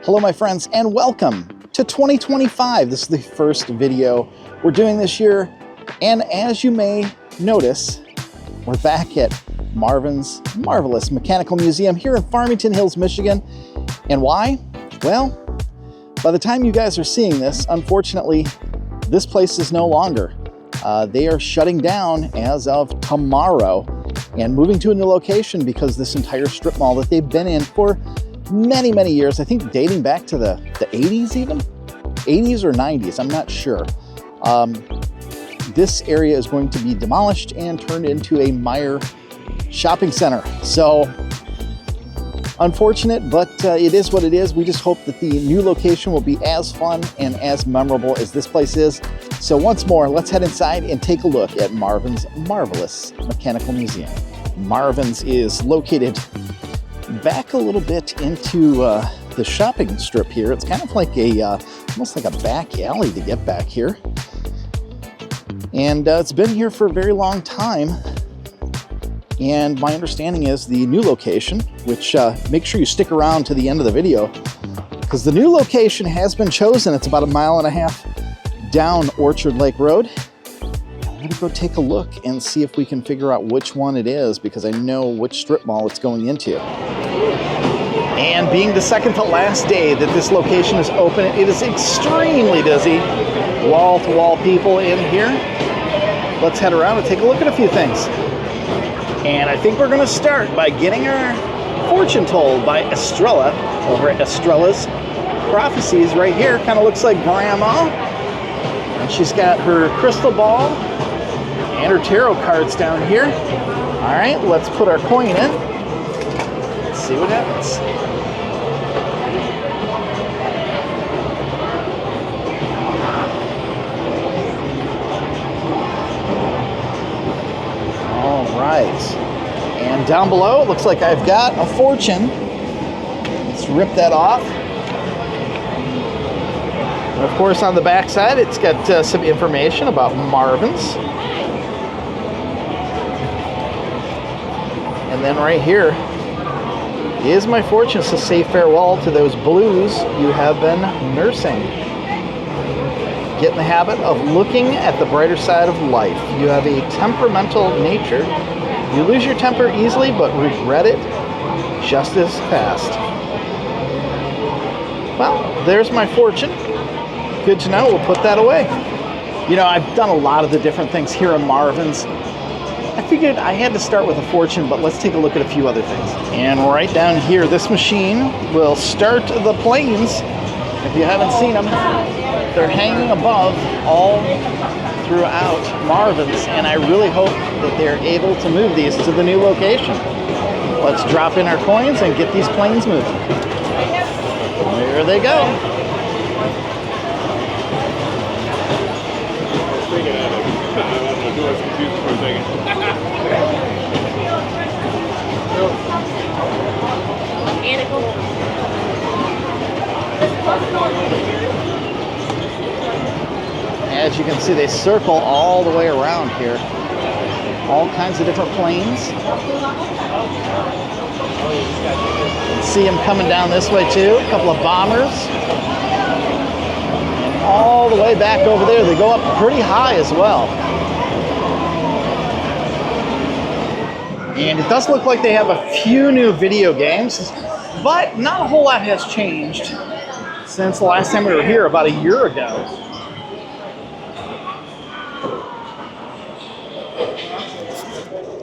Hello my friends and welcome to 2025. This is the first video we're doing this year, and as you may notice, we're back at Marvin's Marvelous Mechanical Museum here in Farmington Hills, Michigan. And why? Well, by the time you guys are seeing this, unfortunately, this place is no longer. They are shutting down as of tomorrow and moving to a new location because this entire strip mall that they've been in for many, many years, I think dating back to the 80s even? 80s or 90s, I'm not sure. This area is going to be demolished and turned into a Meijer shopping center. So, unfortunate, but it is what it is. We just hope that the new location will be as fun and as memorable as this place is. So once more, let's head inside and take a look at Marvin's Marvelous Mechanical Museum. Marvin's is located back a little bit into the shopping strip here. It's kind of like a, almost like a back alley to get back here. And it's been here for a very long time. And my understanding is the new location, which make sure you stick around to the end of the video, because the new location has been chosen. It's about 1.5 miles down Orchard Lake Road. I'm gonna go take a look and see if we can figure out which one it is, because I know which strip mall it's going into. And being the second to last day that this location is open, it is extremely busy. Wall-to-wall people in here. Let's head around and take a look at a few things. And I think we're gonna start by getting our fortune told by Estrella over at Estrella's Prophecies right here. Kind of looks like Grandma. And she's got her crystal ball and her tarot cards down here. All right, let's put our coin in. Let's see what happens. All right. And down below, it looks like I've got a fortune. Let's rip that off. And of course, on the back side, it's got some information about Marvins. And then right here is my fortune. So say farewell to those blues you have been nursing. Get in the habit of looking at the brighter side of life. You have a temperamental nature. You lose your temper easily, but regret it just as fast. Well, there's my fortune. Good to know. We'll put that away. You know, I've done a lot of the different things here in Marvin's. I figured I had to start with a fortune, but let's take a look at a few other things. And right down here, this machine will start the planes. If you haven't seen them, they're hanging above all throughout Marvin's, and I really hope that they're able to move these to the new location. Let's drop in our coins and get these planes moving. There they go. As you can see, they circle all the way around here. All kinds of different planes. See them coming down this way too. A couple of bombers. And all the way back over there, they go up pretty high as well. And it does look like they have a few new video games, but not a whole lot has changed since the last time we were here about a year ago.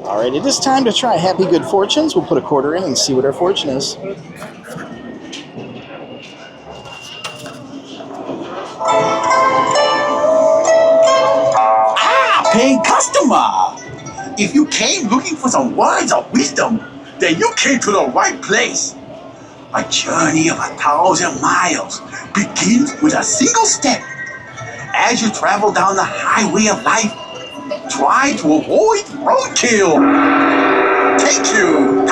All right, it is time to try Happy Good Fortunes. We'll put a quarter in and see what our fortune is. Paying customer! If you came looking for some words of wisdom, then you came to the right place. A journey of 1,000 miles begins with a single step. As you travel down the highway of life, try to avoid roadkill. Take you.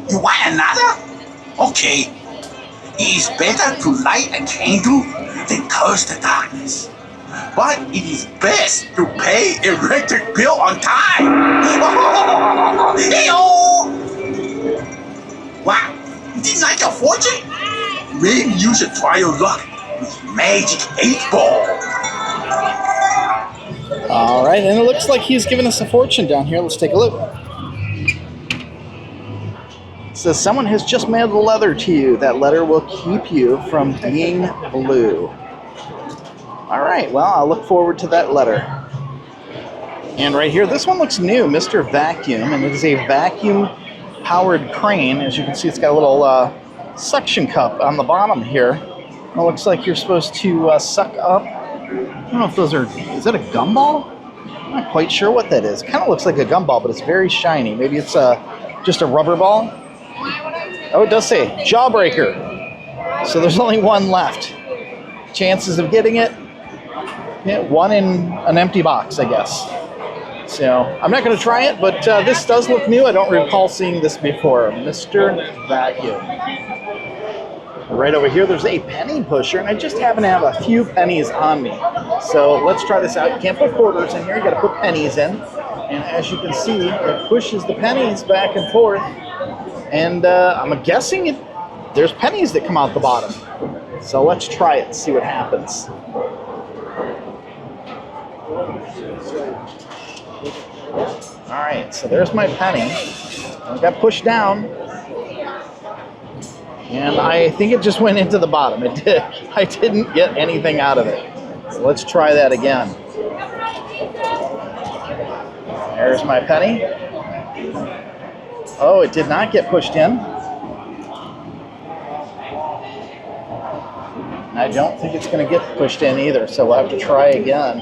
You want another? Okay. It is better to light a candle than curse the darkness. But it is best to pay electric bill on time. Wow, Didn't like a fortune? Maybe you should try your luck with Magic 8 Ball. All right, and it looks like he's giving us a fortune down here. Let's take a look. It says, someone has just mailed a letter to you. That letter will keep you from being blue. All right, well, I'll look forward to that letter. And right here, this one looks new, Mr. Vacuum, and it is a vacuum-powered crane. As you can see, it's got a little suction cup on the bottom here. It looks like you're supposed to suck up. I don't know if those are, is that a gumball? I'm not quite sure what that is. It kind of looks like a gumball, but it's very shiny. Maybe it's just a rubber ball. Oh, it does say Jawbreaker. So there's only one left. Chances of getting it, yeah, one in an empty box, I guess. So I'm not going to try it, but this does look new. I don't recall seeing this before. Mr. Vacuum. Right over here, there's a penny pusher, and I just happen to have a few pennies on me. So let's try this out. You can't put quarters in here. You got to put pennies in. And as you can see, it pushes the pennies back and forth. And I'm guessing there's pennies that come out the bottom. So let's try it and see what happens. All right, so there's my penny. I got pushed down. And I think it just went into the bottom. It did. I didn't get anything out of it. So let's try that again. There's my penny. Oh, it did not get pushed in. I don't think it's going to get pushed in either, so we'll have to try again.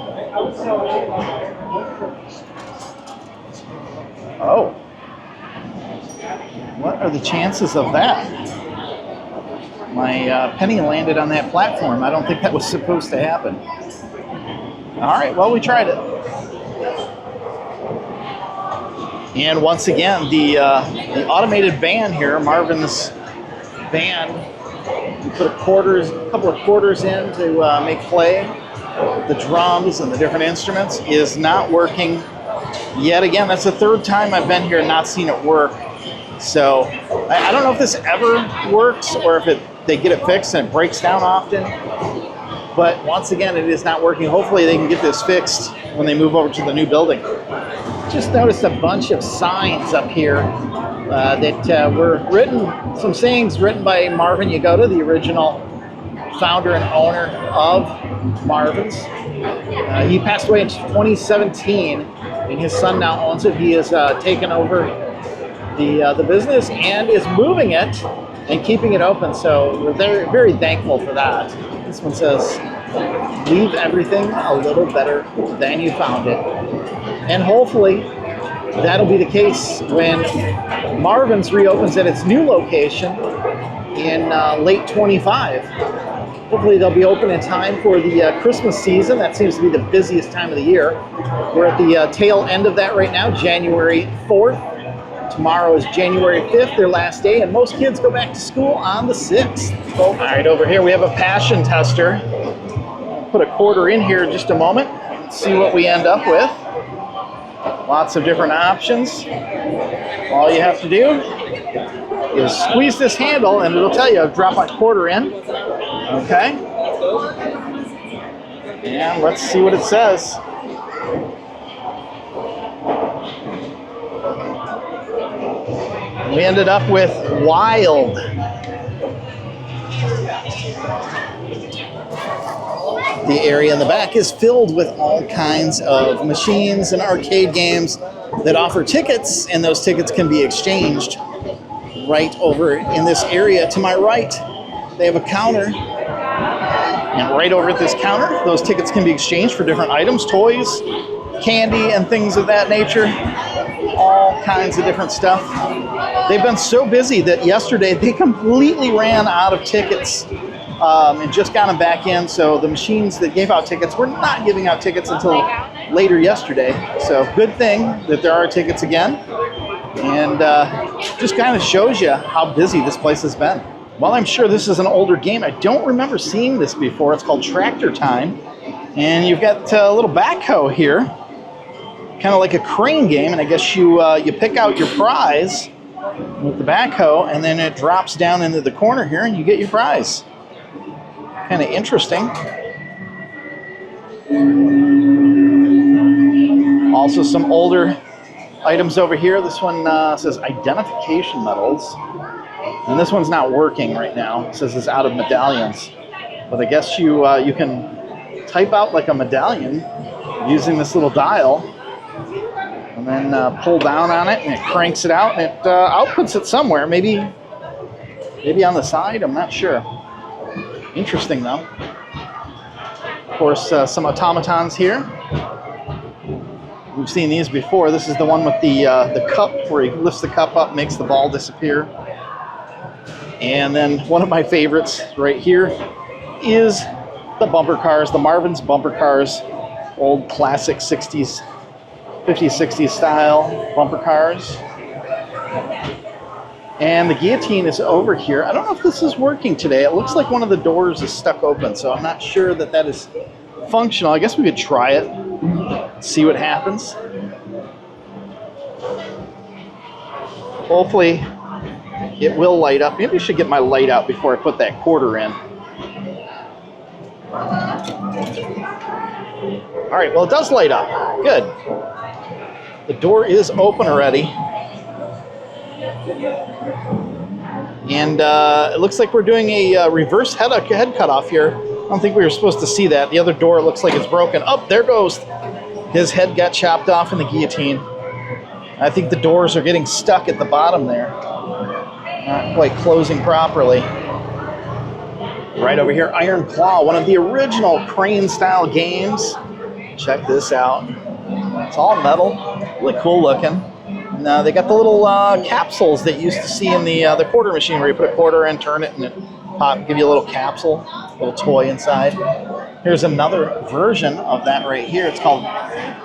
Oh. What are the chances of that? My penny landed on that platform. I don't think that was supposed to happen. All right, well, we tried it. And once again, the automated band here, Marvin's band, we put a couple of quarters in to make play. The drums and the different instruments is not working yet again. That's the third time I've been here and not seen it work. So I don't know if this ever works or if they get it fixed and it breaks down often. But once again, it is not working. Hopefully they can get this fixed when they move over to the new building. Just noticed a bunch of signs up here that were written, some sayings written by Marvin Yagoda, the original founder and owner of Marvins. He passed away in 2017, and his son now owns it. He has taken over the business and is moving it and keeping it open. So we're very, very thankful for that. This one says, leave everything a little better than you found it. And hopefully that'll be the case when Marvin's reopens at its new location in late 25. Hopefully they'll be open in time for the Christmas season. That seems to be the busiest time of the year. We're at the tail end of that right now, January 4th. Tomorrow is January 5th, their last day, and most kids go back to school on the 6th. All right, over here we have a passion tester. I'll put a quarter in here in just a moment and see what we end up with. Lots of different options. All you have to do is squeeze this handle and it'll tell you I've dropped my quarter in. Okay. And let's see what it says. We ended up with Wild. The area in the back is filled with all kinds of machines and arcade games that offer tickets, and those tickets can be exchanged right over in this area to my right. They have a counter, and right over at this counter, those tickets can be exchanged for different items, toys, candy, and things of that nature. All kinds of different stuff. They've been so busy that yesterday they completely ran out of tickets and just got them back in. So the machines that gave out tickets were not giving out tickets until later yesterday. So good thing that there are tickets again. And just kind of shows you how busy this place has been. While I'm sure this is an older game, I don't remember seeing this before. It's called Tractor Time. And you've got a little backhoe here, kind of like a crane game. And I guess you pick out your prize with the backhoe, and then it drops down into the corner here and you get your prize. Kind of interesting. Also some older items over here. This one says identification medals. And this one's not working right now. It says it's out of medallions. But I guess you can type out like a medallion using this little dial. And then pull down on it and it cranks it out and it outputs it somewhere. Maybe on the side, I'm not sure. Interesting though. Of course, some automatons here. We've seen these before. This is the one with the cup where he lifts the cup up, makes the ball disappear. And then one of my favorites right here is the bumper cars, the Marvins bumper cars, old classic 60s, 50s, 60s style bumper cars. And the guillotine is over here. I don't know if this is working today. It looks like one of the doors is stuck open, so I'm not sure that that is functional. I guess we could try it, see what happens. Hopefully it will light up. Maybe I should get my light out before I put that quarter in. All right, well, it does light up. Good. The door is open already. And it looks like we're doing a reverse head cutoff here. I don't think we were supposed to see that. The other door looks like it's broken. Oh, there goes. His head got chopped off in the guillotine. I think the doors are getting stuck at the bottom there. Not quite closing properly. Right over here, Iron Claw, one of the original crane-style games. Check this out. It's all metal, really cool looking. And they got the little capsules that you used to see in the quarter machine where you put a quarter in, turn it, and it pop, give you a little capsule, a little toy inside. Here's another version of that right here. It's called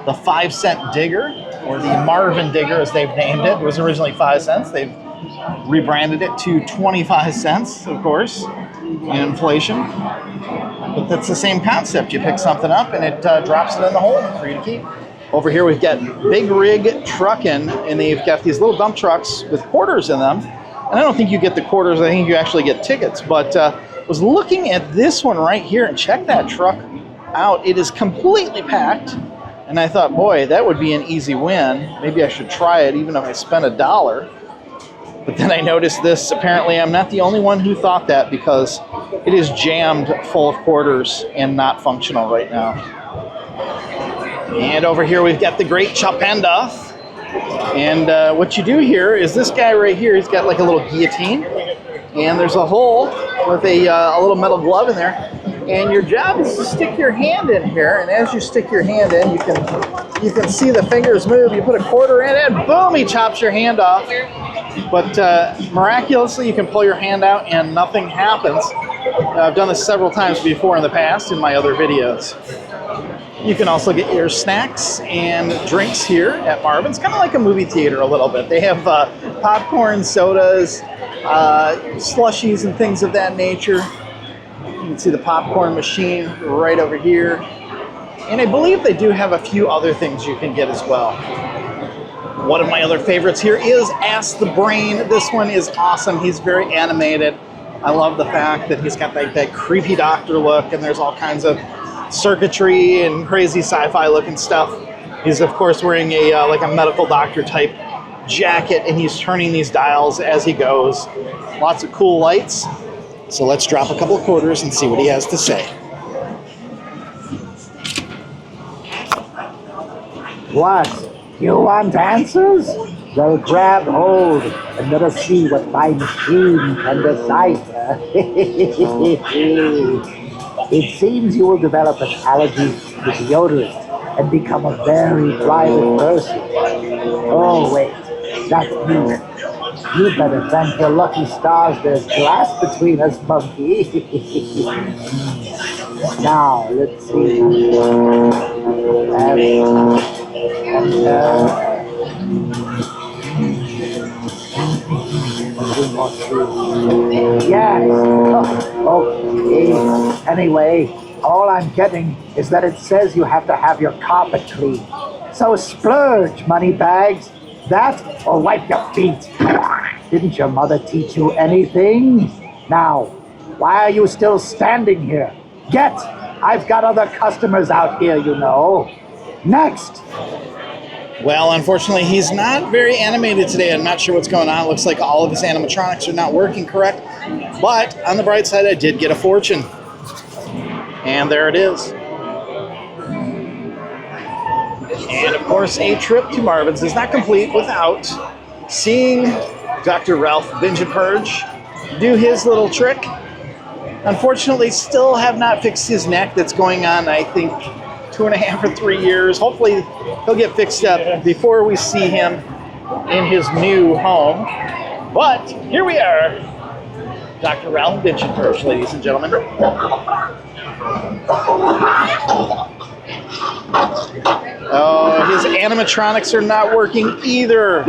the 5-cent digger, or the Marvin digger as they've named it. It was originally 5 cents. They've rebranded it to 25 cents, of course, in inflation. But that's the same concept. You pick something up and it drops it in the hole for you to keep. Over here we've got Big Rig Truckin', and they've got these little dump trucks with quarters in them. And I don't think you get the quarters, I think you actually get tickets. But I was looking at this one right here, and check that truck out. It is completely packed. And I thought, boy, that would be an easy win. Maybe I should try it even if I spent $1. But then I noticed this. Apparently I'm not the only one who thought that, because it is jammed full of quarters and not functional right now. And over here we've got the Great Chopenda. And what you do here is this guy right here, he's got like a little guillotine. And there's a hole with a little metal glove in there. And your job is to stick your hand in here. And as you stick your hand in, you can see the fingers move. You put a quarter in and boom, he chops your hand off. But miraculously, you can pull your hand out and nothing happens. I've done this several times before in the past in my other videos. You can also get your snacks and drinks here at Marvin's. Kind of like a movie theater a little bit. They have popcorn, sodas, slushies, and things of that nature. You can see the popcorn machine right over here. And I believe they do have a few other things you can get as well. One of my other favorites here is Ask the Brain. This one is awesome. He's very animated. I love the fact that he's got that creepy doctor look, and there's all kinds of circuitry and crazy sci-fi looking stuff. He's of course wearing a like a medical doctor type jacket, and he's turning these dials as he goes. Lots of cool lights. So let's drop a couple of quarters and see what he has to say. What? You want answers? Well, grab hold and let us see what my machine can decipher. It seems you will develop an allergy to deodorant and become a very private person. Oh, wait, that's me. You better thank your lucky stars there's glass between us, monkey. Now, let's see. Yes. Okay. Anyway, all I'm getting is that it says you have to have your carpet cleaned. So splurge, money bags. that or wipe your feet. Didn't your mother teach you anything? Now, why are you still standing here? Get! I've got other customers out here, you know. Next! Well, unfortunately, he's not very animated today. I'm not sure what's going on. It looks like all of his animatronics are not working correct. But on the bright side, I did get a fortune. And there it is. And of course, a trip to Marvin's is not complete without seeing Dr. Ralph Binge and Purge do his little trick. Unfortunately, still have not fixed his neck. That's going on, I think, 2.5 or 3 years. Hopefully, he'll get fixed up before we see him in his new home. But here we are, Dr. Ralph Binge and Purge, ladies and gentlemen. Oh, his animatronics are not working either.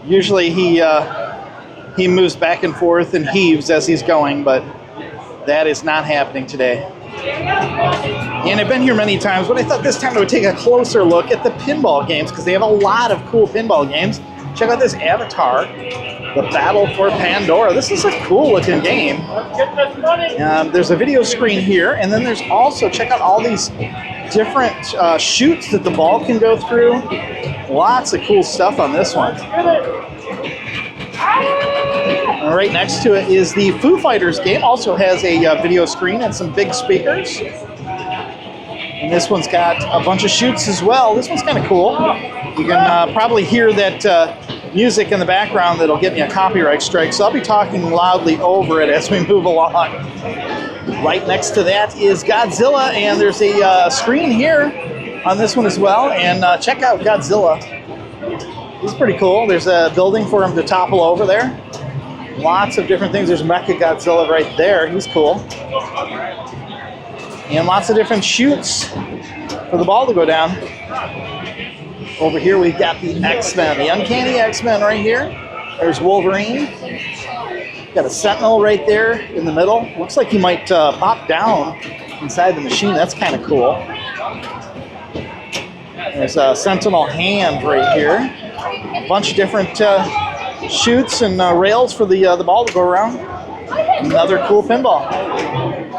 Usually he moves back and forth and heaves as he's going, but that is not happening today. And I've been here many times, but I thought this time I would take a closer look at the pinball games because they have a lot of cool pinball games. Check out this Avatar, The Battle for Pandora. This is a cool looking game. There's a video screen here, and then there's also, check out all these different chutes that the ball can go through. Lots of cool stuff on this one. And right next to it is the Foo Fighters game. Also has a video screen and some big speakers. And this one's got a bunch of chutes as well. This one's kind of cool. You can probably hear that music in the background that'll get me a copyright strike, so I'll be talking loudly over it as we move along. Right next to that is Godzilla, and there's a screen here on this one as well. And check out Godzilla. He's pretty cool. There's a building for him to topple over there. Lots of different things. There's Mecha Godzilla right there. He's cool. And lots of different chutes for the ball to go down. Over here we've got the X-Men, the Uncanny X-Men right here. There's Wolverine. Got a Sentinel right there in the middle. Looks like he might pop down inside the machine. That's kind of cool. There's a Sentinel hand right here. A bunch of different chutes and rails for the ball to go around. Another cool pinball.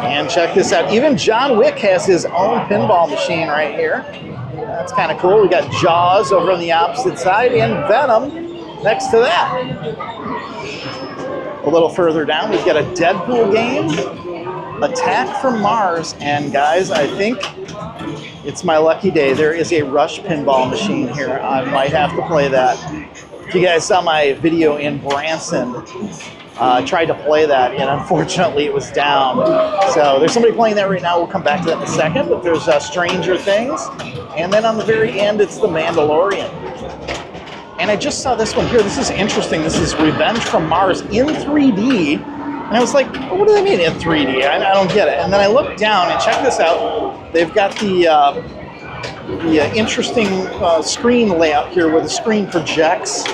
And check this out. Even John Wick has his own pinball machine right here. That's kind of cool. We got Jaws over on the opposite side and Venom next to that. A little further down, we've got a Deadpool game, Attack from Mars, and guys, I think it's my lucky day. There is a Rush pinball machine here. I might have to play that. If you guys saw my video in Branson, I tried to play that, and unfortunately it was down. So there's somebody playing that right now. We'll come back to that in a second, but there's Stranger Things. And then on the very end, it's The Mandalorian. And I just saw this one here. This is interesting. This is Revenge from Mars in 3D. And I was like, what do they mean in 3D? I don't get it. And then I looked down and check this out. They've got the interesting screen layout here where the screen projects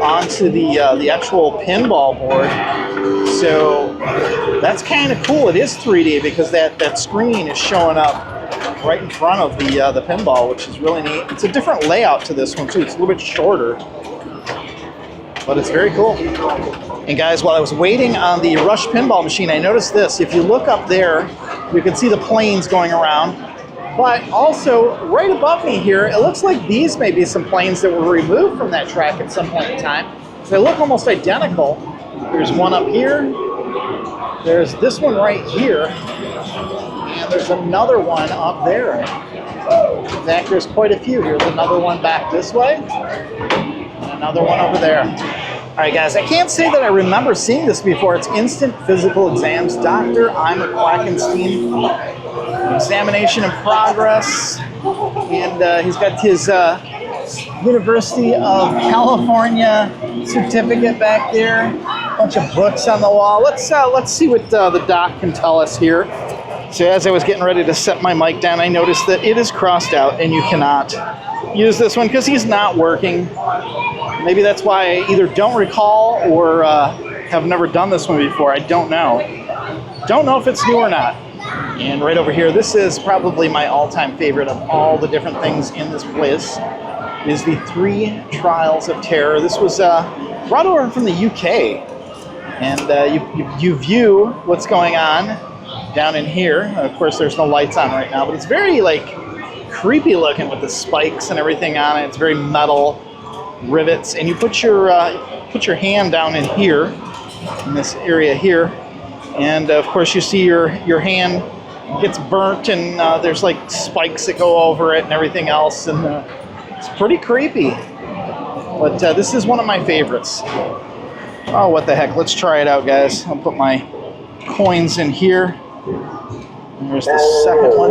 onto the actual pinball board. So that's kind of cool. It is 3D because that screen is showing up right in front of the pinball, which is really neat. It's a different layout to this one too. It's a little bit shorter, but it's very cool. And guys, while I was waiting on the Rush pinball machine, I noticed this. If you look up there, you can see the planes going around. But also, right above me here, it looks like these may be some planes that were removed from that track at some point in time. They look almost identical. There's one up here. There's this one right here. And there's another one up there. In fact, there's quite a few here. There's another one back this way. And another one over there. All right, guys, I can't say that I remember seeing this before. It's Instant Physical Exams. Dr. Eimer Quackenstein. Examination in progress. And he's got his University of California certificate back there. A bunch of books on the wall. Let's see what the doc can tell us here. So as I was getting ready to set my mic down, I noticed that it is crossed out and you cannot use this one because he's not working. Maybe that's why I either don't recall or have never done this one before. I don't know. Don't know if it's new or not. And right over here, this is probably my all-time favorite of all the different things in this place. is the 3 Trials of Terror. This was brought over from the UK. And you view what's going on down in here. Of course, there's no lights on right now, but it's very like creepy looking with the spikes and everything on it. It's very metal rivets, and you put your hand down in here, in this area here, and of course you see your hand gets burnt, and there's like spikes that go over it and everything else, and it's pretty creepy. But this is one of my favorites. Oh, what the heck? Let's try it out, guys. I'll put my coins in here. There's the second one.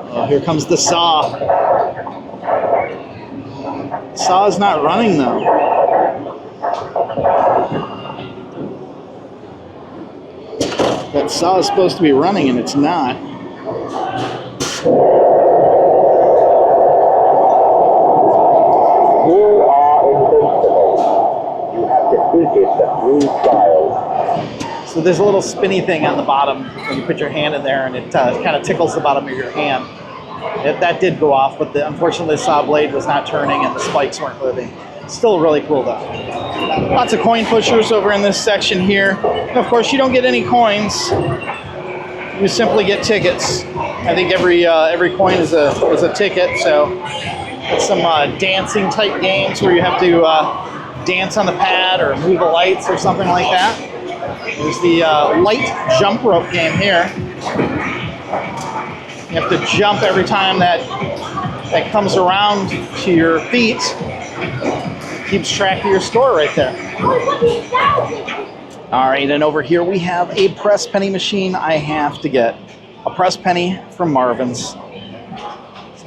Oh, here comes the saw. Saw is not running, though. That saw is supposed to be running, and it's not. So there's a little spinny thing on the bottom when you put your hand in there, and it kind of tickles the bottom of your hand. That did go off, but unfortunately the saw blade was not turning and the spikes weren't moving. Still really cool though. Lots of coin pushers over in this section here. And of course you don't get any coins. You simply get tickets. I think every coin is a ticket. So it's some dancing type games where you have to dance on the pad or move the lights or something like that. There's the light jump rope game here. You have to jump every time that comes around to your feet. Keeps track of your score right there. All right, and over here we have a press penny machine. I have to get a press penny from Marvins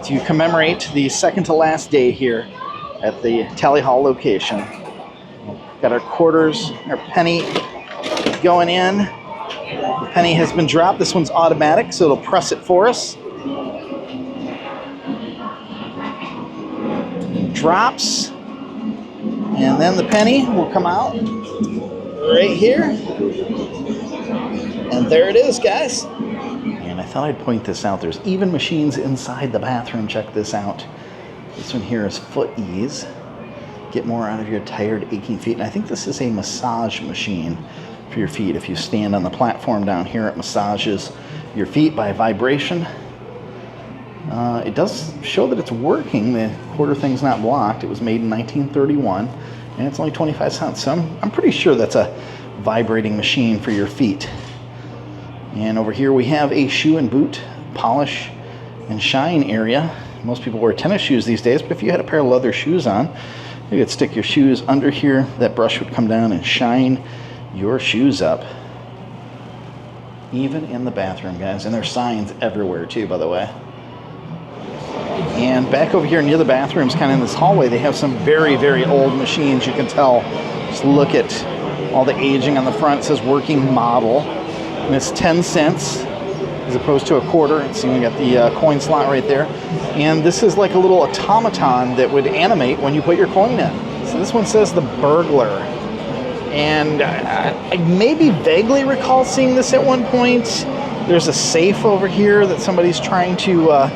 to commemorate the second to last day here at the Tally Hall location. Got our quarters, our penny going in. The penny has been dropped. This one's automatic, so it'll press it for us. It drops, and then the penny will come out right here. And there it is, guys. And I thought I'd point this out. There's even machines inside the bathroom. Check this out. This one here is foot ease. Get more out of your tired, aching feet. And I think this is a massage machine for your feet. If you stand on the platform down here, it massages your feet by vibration. It does show that it's working. The quarter thing's not blocked. It was made in 1931, and it's only 25 cents. So I'm pretty sure that's a vibrating machine for your feet. And over here we have a shoe and boot polish and shine area. Most people wear tennis shoes these days, but if you had a pair of leather shoes on, you could stick your shoes under here. That brush would come down and shine your shoes up. Even in the bathroom, guys. And there's signs everywhere too, by the way. And back over here near the bathrooms, kind of in this hallway, they have some very, very old machines. You can tell. Just look at all the aging on the front. It says working model. And it's 10 cents as opposed to a quarter. See, we got the coin slot right there. And this is like a little automaton that would animate when you put your coin in. So this one says the burglar. And I maybe vaguely recall seeing this at one point. There's a safe over here that somebody's trying to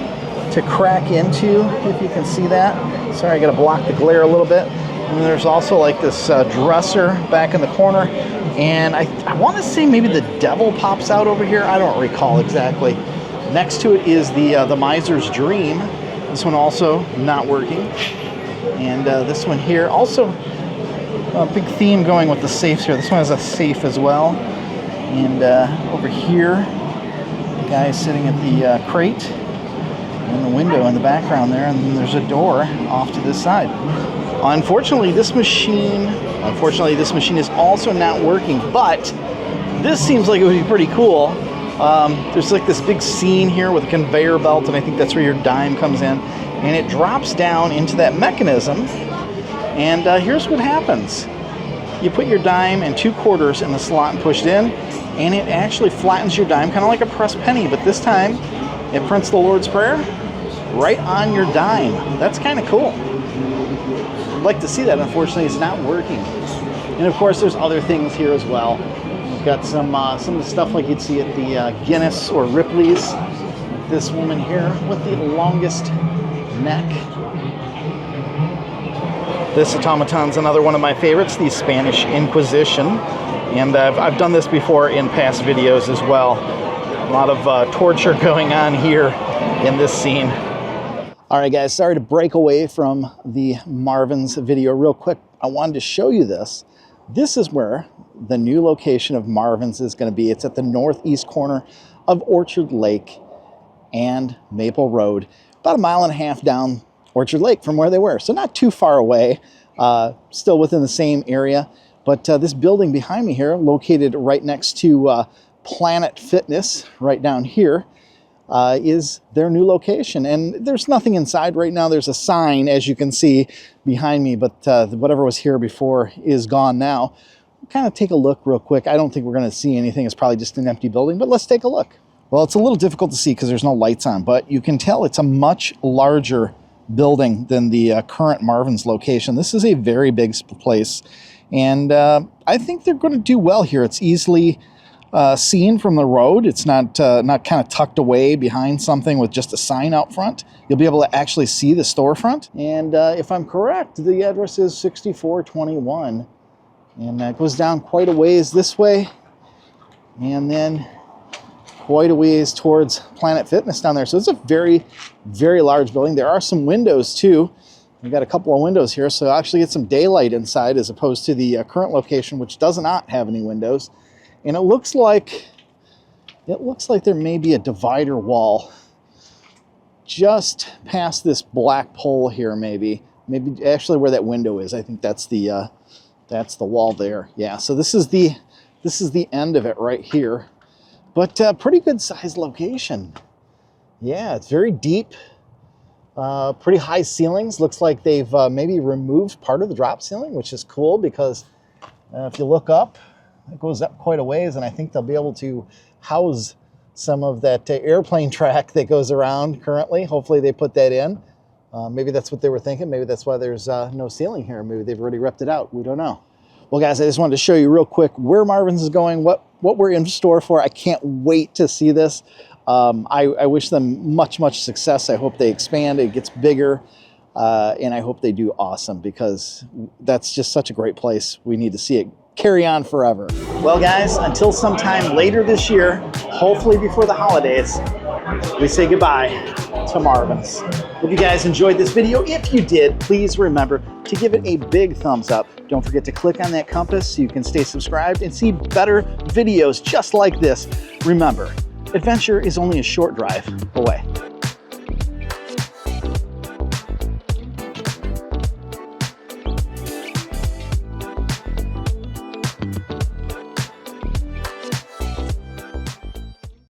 crack into, if you can see that. Sorry, I gotta block the glare a little bit. And there's also like this dresser back in the corner. And I want to say maybe the devil pops out over here. I don't recall exactly. Next to it is the Miser's Dream. This one also not working. And this one here also a big theme going with the safes here. This one has a safe as well. And over here, the guy is sitting at the crate and the window in the background there, and then there's a door off to this side. Unfortunately, this machine is also not working, but this seems like it would be pretty cool. There's like this big scene here with a conveyor belt, and I think that's where your dime comes in, and it drops down into that mechanism. And here's what happens. You put your dime and 2 quarters in the slot and push it in, and it actually flattens your dime, kind of like a pressed penny, but this time it prints the Lord's Prayer right on your dime. That's kind of cool. I'd like to see that. Unfortunately, it's not working. And of course, there's other things here as well. Got some of the stuff like you'd see at the Guinness or Ripley's. This woman here with the longest neck. This automaton's another one of my favorites, the Spanish Inquisition. And I've done this before in past videos as well. A lot of torture going on here in this scene. All right, guys, sorry to break away from the Marvins video real quick. I wanted to show you this. This is where the new location of Marvins is going to be. It's at the northeast corner of Orchard Lake and Maple Road, about 1.5 miles down Orchard Lake from where they were. So not too far away, still within the same area. But this building behind me here, located right next to Planet Fitness, right down here, is their new location. And there's nothing inside right now. There's a sign, as you can see behind me, but whatever was here before is gone now. We'll kind of take a look real quick. I don't think we're going to see anything. It's probably just an empty building, but let's take a look. Well, it's a little difficult to see because there's no lights on, but you can tell it's a much larger building than the current Marvins location. This is a very big place, and I think they're going to do well here. It's easily seen from the road. It's not kind of tucked away behind something with just a sign out front. You'll be able to actually see the storefront. And if I'm correct, the address is 6421, and that goes down quite a ways this way, and then quite a ways towards Planet Fitness down there. So it's a very, very large building. There are some windows too. We've got a couple of windows here, so actually get some daylight inside as opposed to the current location, which does not have any windows. And it looks like there may be a divider wall just past this black pole here, maybe actually where that window is. I think that's the wall there. Yeah, so this is the end of it right here. But pretty good sized location. Yeah, it's very deep, pretty high ceilings. Looks like they've maybe removed part of the drop ceiling, which is cool because if you look up, it goes up quite a ways, and I think they'll be able to house some of that airplane track that goes around currently. Hopefully they put that in. Maybe that's what they were thinking. Maybe that's why there's no ceiling here. Maybe they've already ripped it out. We don't know. Well, guys, I just wanted to show you real quick where Marvins is going, what we're in store for. I can't wait to see this. I wish them much, much success. I hope they expand, it gets bigger, and I hope they do awesome because that's just such a great place. We need to see it carry on forever. Well, guys, until sometime later this year, hopefully before the holidays, we say goodbye to Marvins. Hope you guys enjoyed this video. If you did, please remember to give it a big thumbs up. Don't forget to click on that compass so you can stay subscribed and see better videos just like this. Remember, adventure is only a short drive away.